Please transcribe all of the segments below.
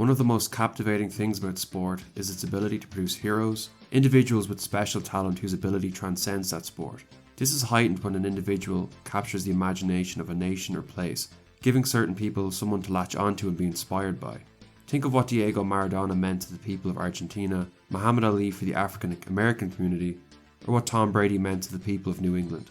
One of the most captivating things about sport is its ability to produce heroes, individuals with special talent whose ability transcends that sport. This is heightened when an individual captures the imagination of a nation or place, giving certain people someone to latch onto and be inspired by. Think of what Diego Maradona meant to the people of Argentina, Muhammad Ali for the African American community, or what Tom Brady meant to the people of New England.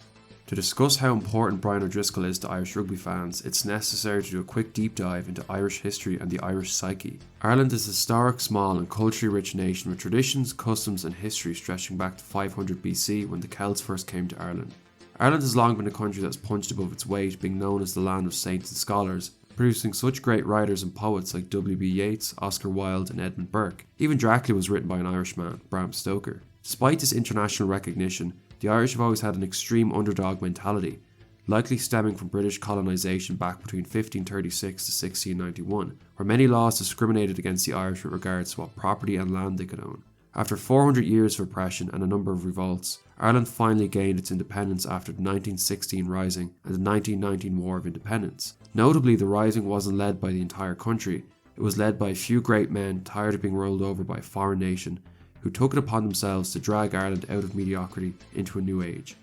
To discuss how important Brian O'Driscoll is to Irish rugby fans, it's necessary to do a quick deep dive into Irish history and the Irish psyche. Ireland is a historic, small and culturally rich nation with traditions, customs and history stretching back to 500 BC when the Celts first came to Ireland. Ireland has long been a country that's punched above its weight, being known as the land of saints and scholars, producing such great writers and poets like W.B. Yeats, Oscar Wilde and Edmund Burke. Even Dracula was written by an Irishman, Bram Stoker. Despite this international recognition, the Irish have always had an extreme underdog mentality, likely stemming from British colonisation back between 1536 to 1691, where many laws discriminated against the Irish with regards to what property and land they could own. After 400 years of oppression and a number of revolts, Ireland finally gained its independence after the 1916 Rising and the 1919 War of Independence. Notably, the Rising wasn't led by the entire country, it was led by a few great men tired of being rolled over by a foreign nation, who took it upon themselves to drag Ireland out of mediocrity into a new age.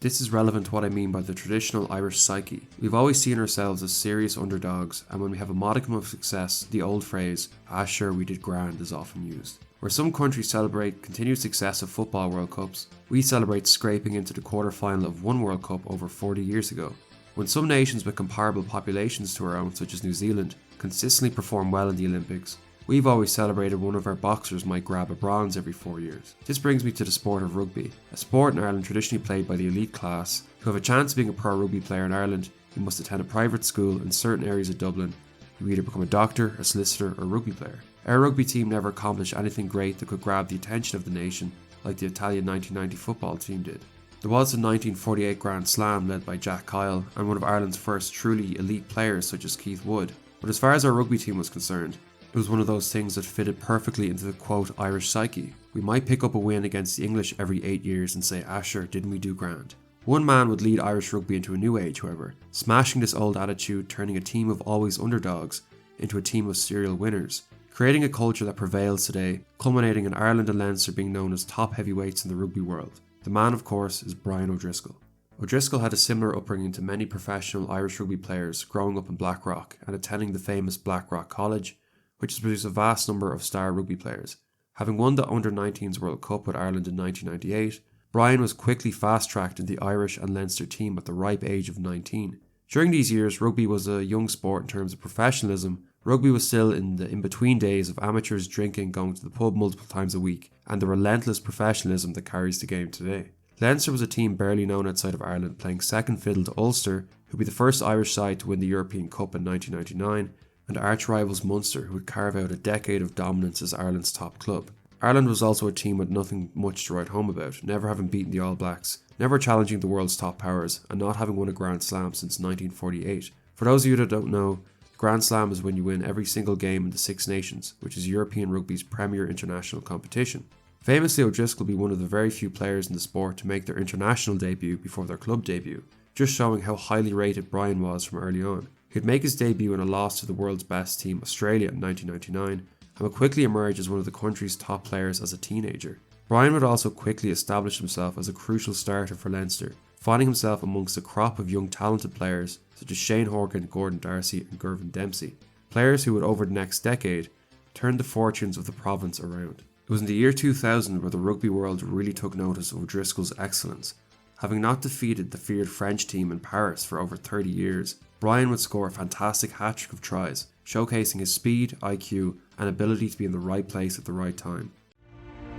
This is relevant to what I mean by the traditional Irish psyche. We've always seen ourselves as serious underdogs, and when we have a modicum of success, the old phrase, "ah sure we did grand," is often used. Where some countries celebrate continued success of football World Cups, we celebrate scraping into the quarter-final of one World Cup over 40 years ago. When some nations with comparable populations to our own, such as New Zealand, consistently perform well in the Olympics, we've always celebrated one of our boxers might grab a bronze every 4 years. This brings me to the sport of rugby, a sport in Ireland traditionally played by the elite class. To have a chance of being a pro rugby player in Ireland, you must attend a private school in certain areas of Dublin. You either become a doctor, a solicitor or a rugby player. Our rugby team never accomplished anything great that could grab the attention of the nation like the Italian 1990 football team did. There was the 1948 Grand Slam led by Jack Kyle and one of Ireland's first truly elite players such as Keith Wood, but as far as our rugby team was concerned, it was one of those things that fitted perfectly into the quote Irish psyche. We might pick up a win against the English every 8 years and say, "ah sure, didn't we do grand?" One man would lead Irish rugby into a new age, however, smashing this old attitude, turning a team of always underdogs into a team of serial winners, creating a culture that prevails today, culminating in Ireland and Leinster being known as top heavyweights in the rugby world. The man, of course, is Brian O'Driscoll. O'Driscoll had a similar upbringing to many professional Irish rugby players growing up in Blackrock and attending the famous Blackrock College, which has produced a vast number of star rugby players. Having won the Under-19s World Cup with Ireland in 1998, Brian was quickly fast-tracked into the Irish and Leinster team at the ripe age of 19. During these years, rugby was a young sport in terms of professionalism. Rugby was still in the in-between days of amateurs drinking, going to the pub multiple times a week, and the relentless professionalism that carries the game today. Leinster was a team barely known outside of Ireland, playing second fiddle to Ulster, who would be the first Irish side to win the European Cup in 1999, and arch rivals Munster, who would carve out a decade of dominance as Ireland's top club. Ireland was also a team with nothing much to write home about, never having beaten the All Blacks, never challenging the world's top powers, and not having won a Grand Slam since 1948. For those of you that don't know, the Grand Slam is when you win every single game in the Six Nations, which is European rugby's premier international competition. Famously, O'Driscoll will be one of the very few players in the sport to make their international debut before their club debut, just showing how highly rated Brian was from early on. He'd make his debut in a loss to the world's best team, Australia, in 1999, and would quickly emerge as one of the country's top players as a teenager. Brian would also quickly establish himself as a crucial starter for Leinster, finding himself amongst a crop of young talented players such as Shane Horgan, Gordon Darcy and Gervin Dempsey, players who would over the next decade turn the fortunes of the province around. It was in the year 2000 where the rugby world really took notice of O'Driscoll's excellence. Having not defeated the feared French team in Paris for over 30 years, Brian would score a fantastic hat-trick of tries, showcasing his speed, IQ and ability to be in the right place at the right time.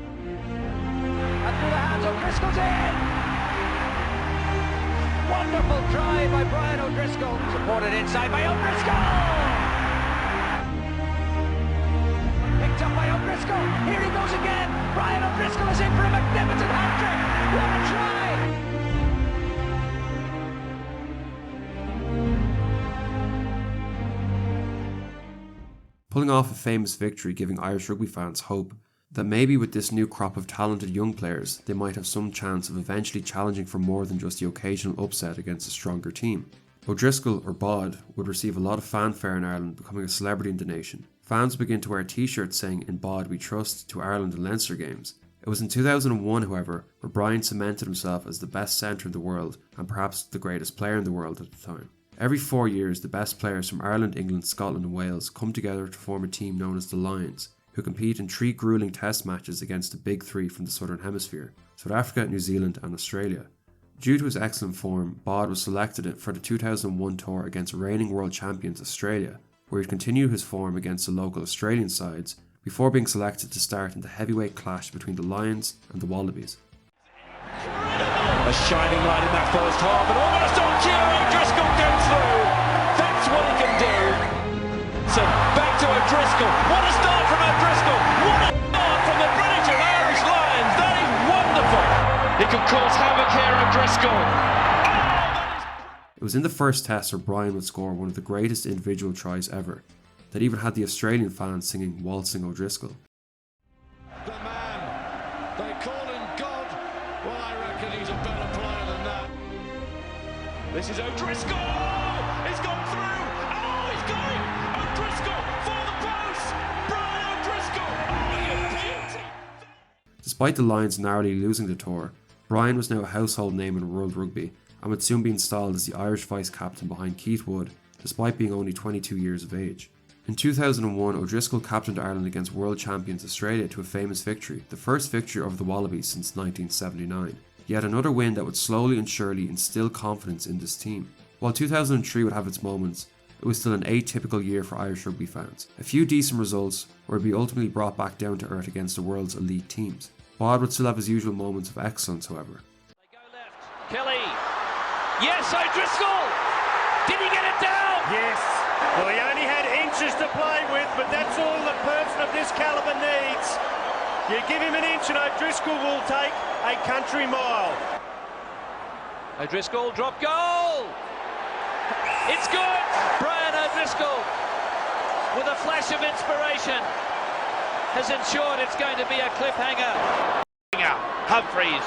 And through the hands, O'Driscoll's in! Wonderful try by Brian O'Driscoll, supported inside by O'Driscoll! Picked up by O'Driscoll, here he goes again! Brian O'Driscoll is in for a magnificent hat-trick! What a try! Pulling off a famous victory, giving Irish rugby fans hope that maybe with this new crop of talented young players, they might have some chance of eventually challenging for more than just the occasional upset against a stronger team. O'Driscoll, or Bod, would receive a lot of fanfare in Ireland, becoming a celebrity in the nation. Fans begin to wear t-shirts saying "In Bod We Trust" to Ireland and Leinster games. It was in 2001, however, where Brian cemented himself as the best centre in the world and perhaps the greatest player in the world at the time. Every 4 years, the best players from Ireland, England, Scotland and Wales come together to form a team known as the Lions, who compete in 3 gruelling test matches against the big 3 from the Southern Hemisphere: South Africa, New Zealand and Australia. Due to his excellent form, Bod was selected for the 2001 tour against reigning world champions Australia, where he'd continue his form against the local Australian sides before being selected to start in the heavyweight clash between the Lions and the Wallabies. A shining light in that first half, and almost on cue, O'Driscoll gets through. That's what he can do. So back to O'Driscoll. What a start from O'Driscoll. What a start from the British and Irish Lions. That is wonderful. He could cause havoc here, O'Driscoll. It was in the first test where Brian would score one of the greatest individual tries ever, that even had the Australian fans singing "Waltzing O'Driscoll." The man, they call him God. Well, I reckon he's a better player than that. This is O'Driscoll. He's gone through. Oh, he's going. O'Driscoll for the post. Brian O'Driscoll. Oh, you beauty. Despite the Lions narrowly losing the tour, Brian was now a household name in world rugby and would soon be installed as the Irish vice-captain behind Keith Wood, despite being only 22 years of age. In 2001, O'Driscoll captained Ireland against world champions Australia to a famous victory, the first victory over the Wallabies since 1979. Yet another win that would slowly and surely instill confidence in this team. While 2003 would have its moments, it was still an atypical year for Irish rugby fans. A few decent results would be ultimately brought back down to earth against the world's elite teams. Bod would still have his usual moments of excellence, however. They go left. Kelly. Yes, O'Driscoll. Did he get it down? Yes. Well, he only had inches to play with, but that's all the person of this calibre needs. You give him an inch and O'Driscoll will take a country mile. O'Driscoll drop goal. It's good. Brian O'Driscoll, with a flash of inspiration, has ensured it's going to be a cliffhanger. Humphreys,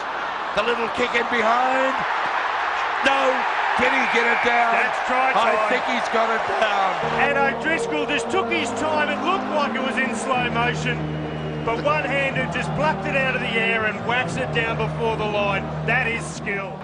the little kick in behind. No, did he get it down? That's try time. I think he's got it down. And O'Driscoll just took his time. It looked like it was in slow motion, but one-handed just plucked it out of the air and whacks it down before the line. That is skill.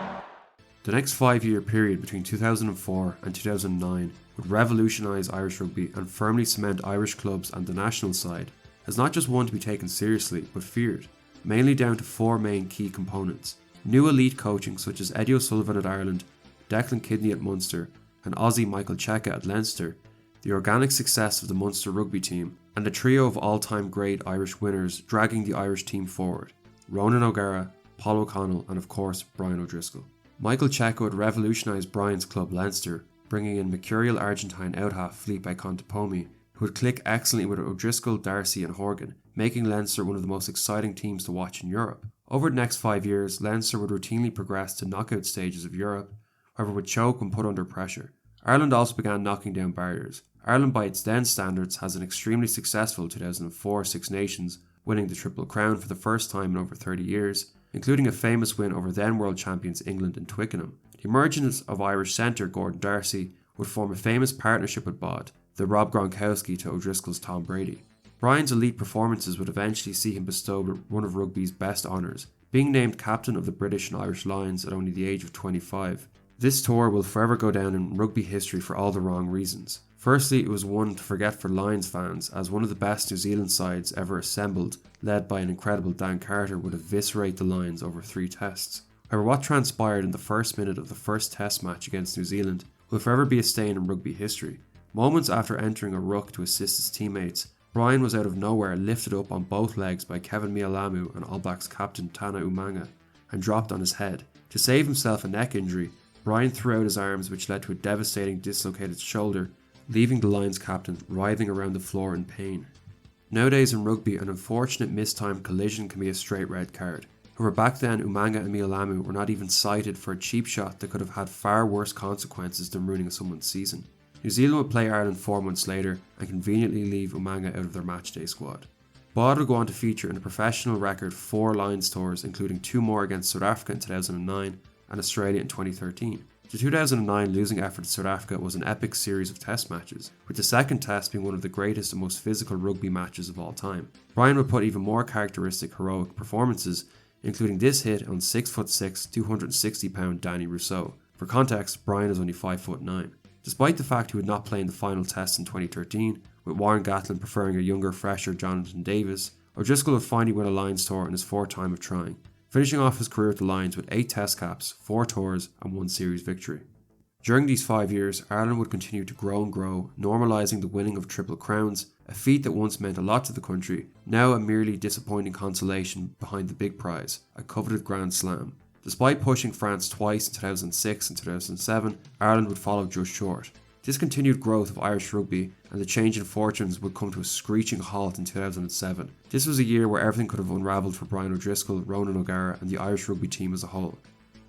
The next 5-year period between 2004 and 2009 would revolutionise Irish rugby and firmly cement Irish clubs and the national side as not just one to be taken seriously but feared, mainly down to 4 main key components: new elite coaching such as Eddie O'Sullivan at Ireland, Declan Kidney at Munster and Aussie Michael Cheika at Leinster, the organic success of the Munster rugby team, and a trio of all-time great Irish winners dragging the Irish team forward: Ronan O'Gara, Paul O'Connell and of course Brian O'Driscoll. Michael Cheika would revolutionise Brian's club Leinster, bringing in mercurial Argentine out-half Felipe Contepomi, who would click excellently with O'Driscoll, Darcy and Horgan, making Leinster one of the most exciting teams to watch in Europe. Over the next 5 years, Leinster would routinely progress to knockout stages of Europe, however would choke when put under pressure. Ireland also began knocking down barriers. Ireland by its then standards has an extremely successful 2004 Six Nations, winning the Triple Crown for the first time in over 30 years, including a famous win over then world champions England and Twickenham. The emergence of Irish centre Gordon Darcy would form a famous partnership with Bod, the Rob Gronkowski to O'Driscoll's Tom Brady. Brian's elite performances would eventually see him bestowed with one of rugby's best honours, being named captain of the British and Irish Lions at only the age of 25. This tour will forever go down in rugby history for all the wrong reasons. Firstly, it was one to forget for Lions fans, as one of the best New Zealand sides ever assembled, led by an incredible Dan Carter, would eviscerate the Lions over 3 tests. However, what transpired in the first minute of the first test match against New Zealand will forever be a stain in rugby history. Moments after entering a ruck to assist his teammates, Brian was out of nowhere lifted up on both legs by Kevin Mialamu and All Blacks captain Tana Umanga and dropped on his head. To save himself a neck injury, Brian threw out his arms, which led to a devastating dislocated shoulder, leaving the Lions captain writhing around the floor in pain. Nowadays in rugby, an unfortunate mistimed collision can be a straight red card. However, back then Umanga and Mialamu were not even cited for a cheap shot that could have had far worse consequences than ruining someone's season. New Zealand would play Ireland 4 months later and conveniently leave Umanga out of their matchday squad. Bod would go on to feature in a professional record 4 Lions tours, including 2 more against South Africa in 2009 and Australia in 2013. The 2009 losing effort to South Africa was an epic series of test matches, with the second test being one of the greatest and most physical rugby matches of all time. Brian would put even more characteristic heroic performances, including this hit on 6'6", 260-pound Danny Rousseau. For context, Brian is only 5'9". Despite the fact he would not play in the final test in 2013, with Warren Gatland preferring a younger, fresher Jonathan Davis, O'Driscoll would finally win a Lions tour in his fourth time of trying, finishing off his career at the Lions with 8 test caps, 4 tours and 1 series victory. During these 5 years, Ireland would continue to grow and grow, normalising the winning of Triple Crowns, a feat that once meant a lot to the country, now a merely disappointing consolation behind the big prize, a coveted Grand Slam. Despite pushing France twice in 2006 and 2007, Ireland would follow just short. This continued growth of Irish rugby and the change in fortunes would come to a screeching halt in 2007. This was a year where everything could have unravelled for Brian O'Driscoll, Ronan O'Gara and the Irish rugby team as a whole.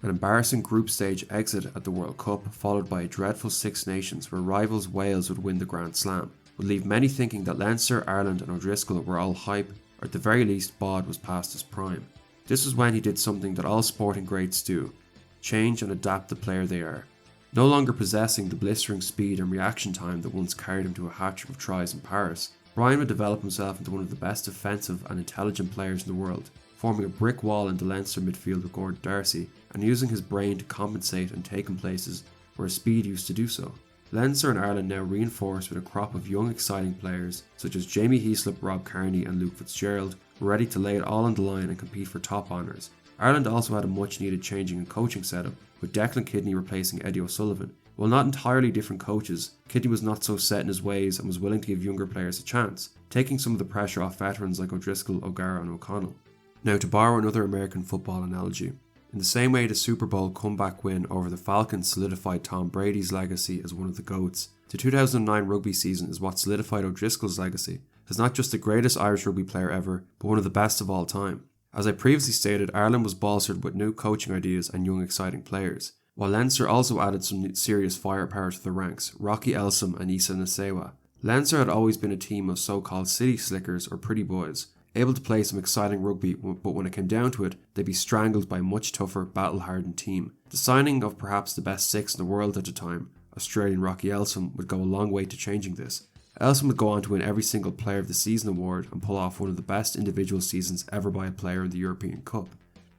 An embarrassing group stage exit at the World Cup, followed by a dreadful Six Nations where rivals Wales would win the Grand Slam, would leave many thinking that Leinster, Ireland and O'Driscoll were all hype, or at the very least Bod was past his prime. This was when he did something that all sporting greats do: change and adapt the player they are. No longer possessing the blistering speed and reaction time that once carried him to a hat-trick of tries in Paris, Brian would develop himself into one of the best defensive and intelligent players in the world, forming a brick wall in the Leinster midfield with Gordon D'Arcy and using his brain to compensate and take him places where his speed used to do so. Leinster and Ireland now reinforced with a crop of young exciting players such as Jamie Heaslip, Rob Kearney and Luke Fitzgerald were ready to lay it all on the line and compete for top honours. Ireland also had a much needed changing in coaching setup, with Declan Kidney replacing Eddie O'Sullivan. While not entirely different coaches, Kidney was not so set in his ways and was willing to give younger players a chance, taking some of the pressure off veterans like O'Driscoll, O'Gara and O'Connell. Now, to borrow another American football analogy, in the same way the Super Bowl comeback win over the Falcons solidified Tom Brady's legacy as one of the GOATs, the 2009 rugby season is what solidified O'Driscoll's legacy as not just the greatest Irish rugby player ever, but one of the best of all time. As I previously stated, Ireland was bolstered with new coaching ideas and young exciting players, while Leinster also added some serious firepower to the ranks, Rocky Elsom and Issa Nasewa. Leinster had always been a team of so-called city slickers or pretty boys, able to play some exciting rugby, but when it came down to it, they'd be strangled by a much tougher, battle-hardened team. The signing of perhaps the best 6 in the world at the time, Australian Rocky Elsom, would go a long way to changing this. Elsom would go on to win every single Player of the Season award and pull off one of the best individual seasons ever by a player in the European Cup.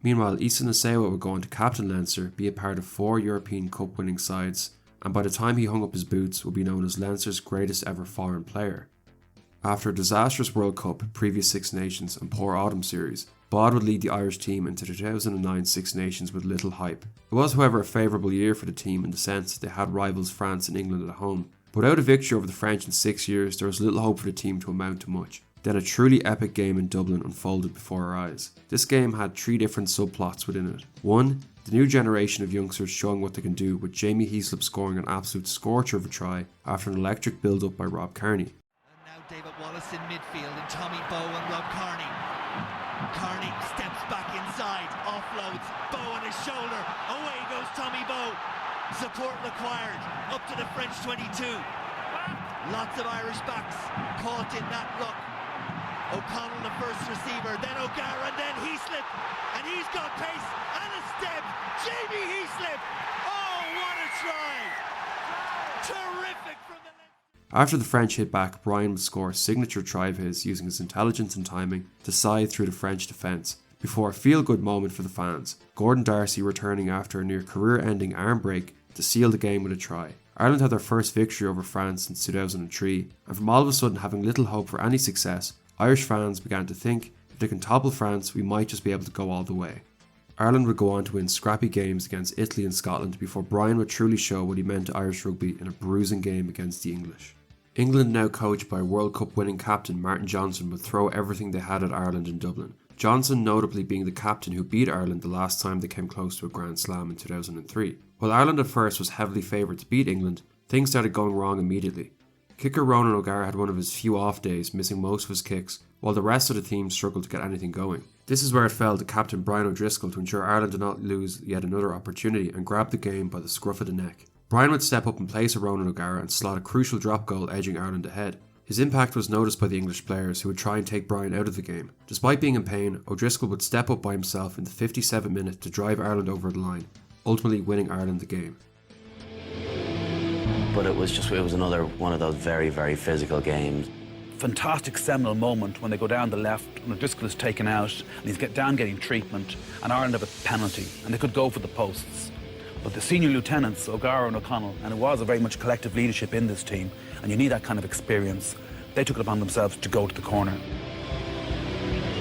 Meanwhile, Issa Nasewa would go on to captain Leinster, be a part of 4 European Cup winning sides, and by the time he hung up his boots would be known as Leinster's greatest ever foreign player. After a disastrous World Cup, previous Six Nations and poor autumn series, Bod would lead the Irish team into the 2009 Six Nations with little hype. It was however a favourable year for the team in the sense that they had rivals France and England at home. But without a victory over the French in 6 years, there was little hope for the team to amount to much. Then a truly epic game in Dublin unfolded before our eyes. This game had 3 different subplots within it. 1. The new generation of youngsters showing what they can do, with Jamie Heaslip scoring an absolute scorcher of a try after an electric build-up by Rob Kearney. And now David Wallace in midfield and Tommy Bowe and Rob Kearney. Kearney steps back inside, offloads, Bowe on his shoulder, away goes Tommy Bowe. Support required, up to the French 22. Lots of Irish backs caught in that ruck. O'Connell the first receiver, then O'Gara, and then Heaslip. And he's got pace and a step. Jamie Heaslip. Oh, what a try. Terrific from the left. After the French hit back, Brian would score a signature try of his using his intelligence and timing to scythe through the French defence. Before a feel-good moment for the fans, Gordon D'Arcy returning after a near career-ending arm break to seal the game with a try. Ireland had their first victory over France since 2003, and from all of a sudden having little hope for any success, Irish fans began to think, if they can topple France, we might just be able to go all the way. Ireland would go on to win scrappy games against Italy and Scotland before Brian would truly show what he meant to Irish rugby in a bruising game against the English. England, now coached by World Cup winning captain Martin Johnson, would throw everything they had at Ireland in Dublin. Johnson notably being the captain who beat Ireland the last time they came close to a Grand Slam in 2003. While Ireland at first was heavily favoured to beat England, things started going wrong immediately. Kicker Ronan O'Gara had one of his few off days, missing most of his kicks, while the rest of the team struggled to get anything going. This is where it fell to captain Brian O'Driscoll to ensure Ireland did not lose yet another opportunity and grab the game by the scruff of the neck. Brian would step up in place of Ronan O'Gara and slot a crucial drop goal edging Ireland ahead. His impact was noticed by the English players who would try and take Brian out of the game. Despite being in pain, O'Driscoll would step up by himself in the 57th minute to drive Ireland over the line, ultimately winning Ireland the game. but it was another one of those very, very physical games. Fantastic seminal moment when they go down the left and O'Driscoll is taken out and he's down getting treatment and Ireland have a penalty and they could go for the posts. But the senior lieutenants, O'Gara and O'Connell, and it was a very much collective leadership in this team, and you need that kind of experience, they took it upon themselves to go to the corner.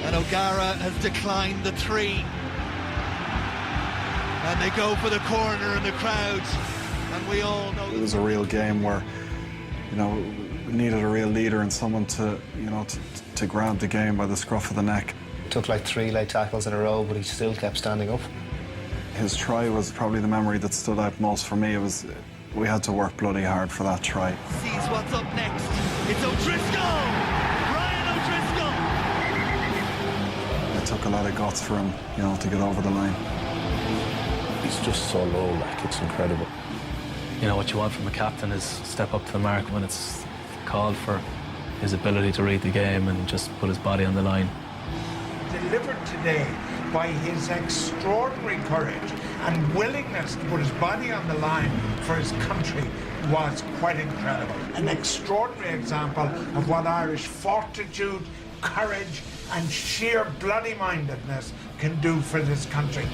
And O'Gara has declined the 3. And they go for the corner in the crowds, and we all know it was a real game where, we needed a real leader and someone to grab the game by the scruff of the neck. It took like 3 late tackles in a row, but he still kept standing up. His try was probably the memory that stood out most for me. We had to work bloody hard for that try. Sees what's up next. It's O'Driscoll! Brian O'Driscoll! It took a lot of guts for him, to get over the line. He's just so low, it's incredible. What you want from a captain is step up to the mark when it's called for, his ability to read the game and just put his body on the line. Delivered today by his extraordinary courage and willingness to put his body on the line for his country was quite incredible. An extraordinary example of what Irish fortitude, courage and sheer bloody-mindedness can do for this country.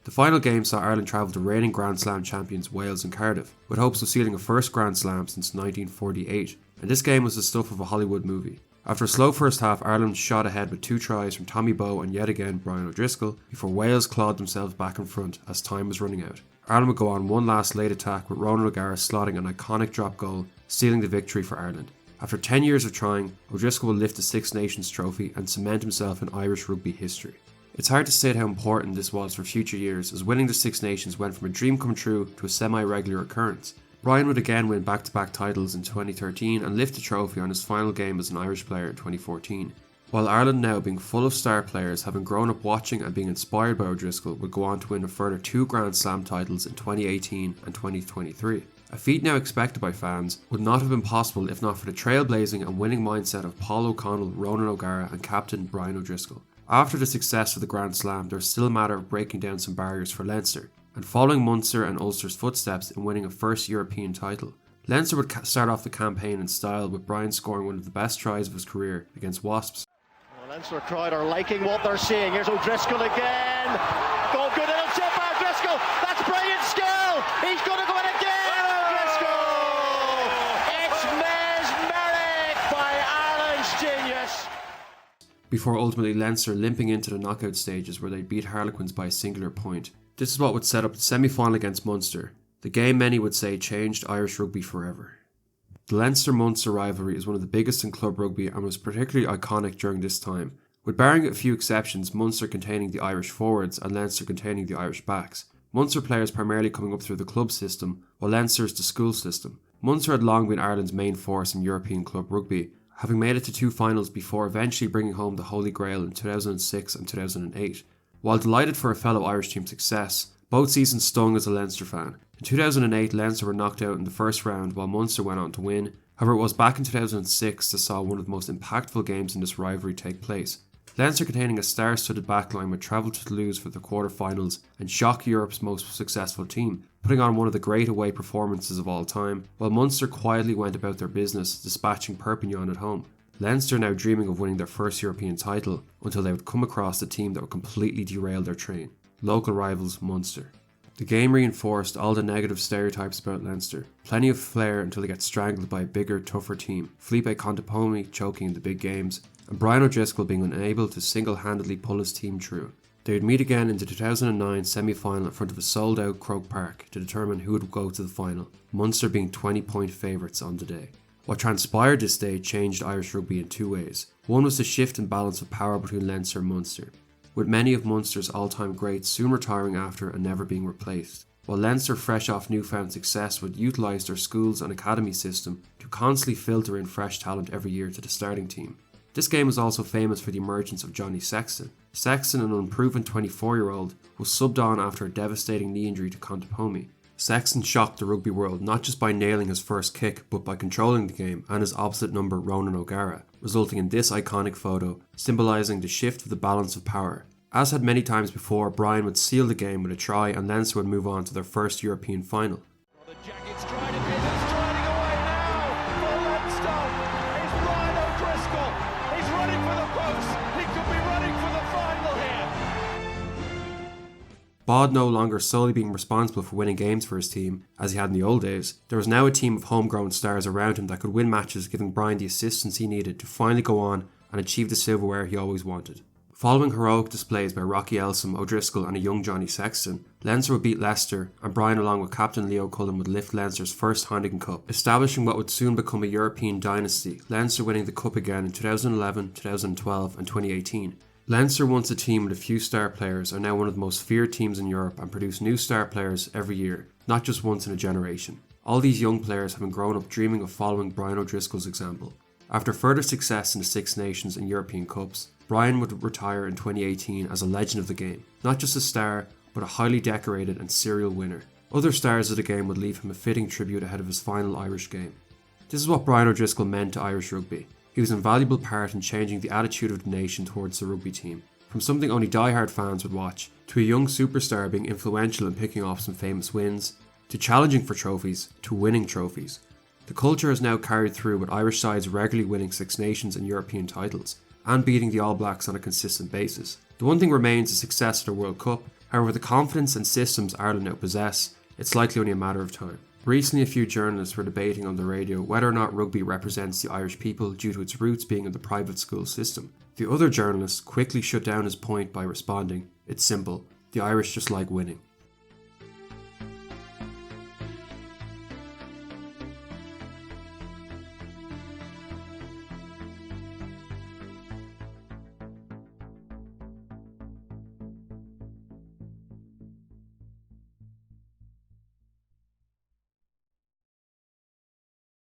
The final game saw Ireland travel to reigning Grand Slam champions Wales and Cardiff, with hopes of sealing a first Grand Slam since 1948, and this game was the stuff of a Hollywood movie. After a slow first half, Ireland shot ahead with 2 tries from Tommy Bowe and yet again Brian O'Driscoll, before Wales clawed themselves back in front as time was running out. Ireland would go on one last late attack with Ronan O'Gara slotting an iconic drop goal, sealing the victory for Ireland. After 10 years of trying, O'Driscoll will lift the Six Nations trophy and cement himself in Irish rugby history. It's hard to state how important this was for future years, as winning the Six Nations went from a dream come true to a semi-regular occurrence. Brian would again win back-to-back titles in 2013 and lift the trophy on his final game as an Irish player in 2014. While Ireland, now being full of star players, having grown up watching and being inspired by O'Driscoll, would go on to win a further 2 Grand Slam titles in 2018 and 2023. A feat now expected by fans would not have been possible if not for the trailblazing and winning mindset of Paul O'Connell, Ronan O'Gara and captain Brian O'Driscoll. After the success of the Grand Slam, there was still a matter of breaking down some barriers for Leinster, and following Munster and Ulster's footsteps in winning a first European title. Leinster would start off the campaign in style, with Brian scoring one of the best tries of his career against Wasps. Leinster crowd are liking what they're seeing. Here's O'Driscoll again. Go good, it'll chip by O'Driscoll. That's brilliant skill. He's going to go in again. O'Driscoll. It's mesmeric by Ireland's genius. Before ultimately Leinster limping into the knockout stages where they beat Harlequins by a singular point. This is what would set up the semi-final against Munster, the game many would say changed Irish rugby forever. The Leinster-Munster rivalry is one of the biggest in club rugby and was particularly iconic during this time, with barring a few exceptions, Munster containing the Irish forwards and Leinster containing the Irish backs. Munster players primarily coming up through the club system, while Leinster's the school system. Munster had long been Ireland's main force in European club rugby, having made it to 2 finals before eventually bringing home the Holy Grail in 2006 and 2008. While delighted for a fellow Irish team's success, both seasons stung as a Leinster fan. In 2008, Leinster were knocked out in the first round while Munster went on to win. However, it was back in 2006 that saw one of the most impactful games in this rivalry take place. Leinster, containing a star-studded backline, would travel to Toulouse for the quarter-finals and shock Europe's most successful team, putting on one of the great away performances of all time, while Munster quietly went about their business, dispatching Perpignan at home. Leinster now dreaming of winning their first European title, until they would come across a team that would completely derail their train. Local rivals Munster. The game reinforced all the negative stereotypes about Leinster. Plenty of flair until they get strangled by a bigger, tougher team. Felipe Contepomi choking in the big games, and Brian O'Driscoll being unable to single-handedly pull his team through. They would meet again in the 2009 semi-final in front of a sold-out Croke Park to determine who would go to the final, Munster being 20-point favourites on the day. What transpired this day changed Irish rugby in 2 ways. One was the shift in balance of power between Leinster and Munster, with many of Munster's all-time greats soon retiring after and never being replaced, while Leinster, fresh off newfound success, would utilise their schools and academy system to constantly filter in fresh talent every year to the starting team. This game was also famous for the emergence of Johnny Sexton. Sexton, an unproven 24-year-old, was subbed on after a devastating knee injury to Contepomi. Sexton shocked the rugby world not just by nailing his first kick, but by controlling the game and his opposite number Ronan O'Gara, resulting in this iconic photo symbolising the shift of the balance of power. As had many times before, Brian would seal the game with a try and Leinster would move on to their first European final. The jacket striding away now for Leinster. It's Brian O'Driscoll. He's running for the post. He could be running for the final here. Bod no longer solely being responsible for winning games for his team, as he had in the old days, there was now a team of homegrown stars around him that could win matches, giving Brian the assistance he needed to finally go on and achieve the silverware he always wanted. Following heroic displays by Rocky Elsom, O'Driscoll and a young Johnny Sexton, Leinster would beat Leicester and Brian along with captain Leo Cullen would lift Leinster's first Heineken Cup, establishing what would soon become a European dynasty, Leinster winning the Cup again in 2011, 2012 and 2018. Leinster, once a team with a few star players, are now one of the most feared teams in Europe and produce new star players every year, not just once in a generation. All these young players have been grown up dreaming of following Brian O'Driscoll's example. After further success in the Six Nations and European Cups, Brian would retire in 2018 as a legend of the game, not just a star, but a highly decorated and serial winner. Other stars of the game would leave him a fitting tribute ahead of his final Irish game. This is what Brian O'Driscoll meant to Irish rugby. He was an invaluable part in changing the attitude of the nation towards the rugby team, from something only die-hard fans would watch, to a young superstar being influential in picking off some famous wins, to challenging for trophies, to winning trophies. The culture is now carried through with Irish sides regularly winning Six Nations and European titles, and beating the All Blacks on a consistent basis. The one thing remains the success of the World Cup. However, the confidence and systems Ireland now possess, it's likely only a matter of time. Recently, a few journalists were debating on the radio whether or not rugby represents the Irish people due to its roots being in the private school system. The other journalist quickly shut down his point by responding, "It's simple, the Irish just like winning."